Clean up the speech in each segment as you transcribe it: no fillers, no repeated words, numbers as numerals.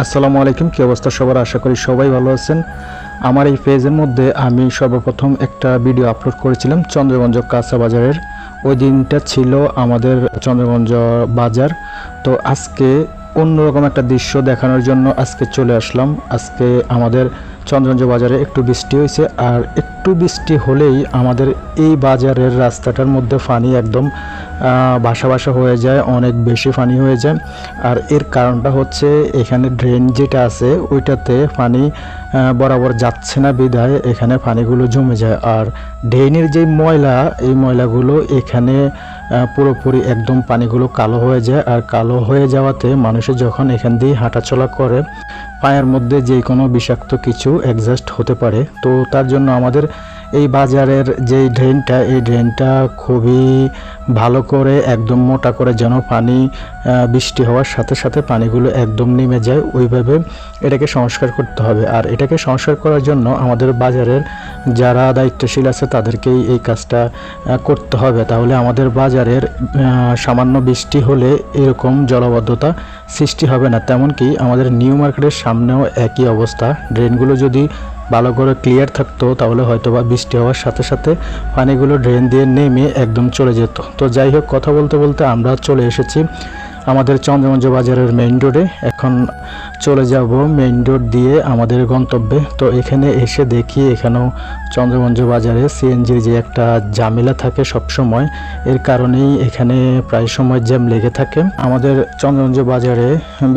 আসসালামু আলাইকুম, কি অবস্থা সবার? আশা করি সবাই ভালো আছেন। আমার এই পেজের মধ্যে আমি সর্বপ্রথম একটা ভিডিও আপলোড করেছিলাম চন্দ্রগঞ্জ কাঁচা বাজারের। ওই দিনটা ছিল আমাদের চন্দ্রগঞ্জ বাজার। তো আজকে অন্যরকম একটা দৃশ্য দেখানোর জন্য আজকে চলে আসলাম। আজকে আমাদের চন্দ্রগঞ্জ বাজারে একটু বৃষ্টি হয়েছে, আর একটু বৃষ্টি হলেই আমাদের এই বাজারের রাস্তাটার মধ্যে পানি একদম বাসা বাসা হয়ে যায়, অনেক বেশি পানি হয়ে যায়। আর এর কারণটা হচ্ছে এখানে ড্রেন যেটা আছে ওইটাতে পানি বরাবর যাচ্ছে না, বিধায় এখানে পানিগুলো জমে যায়। আর ড্রেনের যে ময়লা, এই ময়লাগুলো এখানে পুরোপুরি একদম পানিগুলো কালো হয়ে যায়। আর কালো হয়ে যাওয়াতে মানুষের যখন এখান দিয়ে হাঁটাচলা করে পায়ের মধ্যে যে কোনো বিষাক্ত কিছু অ্যাডজাস্ট হতে পারে। তো তার জন্য আমাদের এই বাজারের যেই ড্রেনটা, এই ড্রেনটা খুবই ভালো করে একদম মোটা করে যেন পানি বৃষ্টি হওয়ার সাথে সাথে পানিগুলো একদম নেমে যায়, ওইভাবে এটাকে সংস্কার করতে হবে। আর এটাকে সংস্কার করার জন্য আমাদের বাজারের যারা দায়িত্বশীল আছে তাদেরকেই এই কাজটা করতে হবে। তাহলে আমাদের বাজারের সামান্য বৃষ্টি হলে এরকম জলাবদ্ধতা সৃষ্টি হবে না। তেমনকি আমাদের নিউ মার্কেটের সামনেও একই অবস্থা। ড্রেনগুলো যদি ভালো করে ক্লিয়ার থাকতো তাহলে হয়তো বা বৃষ্টি হওয়ার সাথে সাথে পানিগুলো ড্রেন দিয়ে নেমে একদম চলে যেত। তো যাই হোক, কথা বলতে বলতে আমরা চলে এসেছি আমাদের চন্দ্রগঞ্জ বাজারের মেইন রোডে। এখন চলে যাব মেইন রোড দিয়ে আমাদের গন্তব্যে। তো এখানে এসে দেখি এখানেও চন্দ্রগঞ্জ বাজারে সিএনজির যে একটা ঝামেলা থাকে সব সময়, এর কারণেই এখানে প্রায় সময় জ্যাম লেগে থাকে। আমাদের চন্দ্রগঞ্জ বাজারে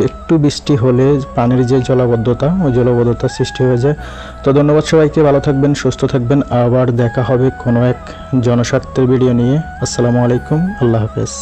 একটু বৃষ্টি হলে পানির যে জলাবদ্ধতা, ওই জলাবদ্ধতা সৃষ্টি হয়ে যায়। তো ধন্যবাদ সবাইকে, ভালো থাকবেন, সুস্থ থাকবেন। আবার দেখা হবে কোনো এক জনস্বার্থের ভিডিও নিয়ে। আসসালামু আলাইকুম, আল্লাহ হাফেজ।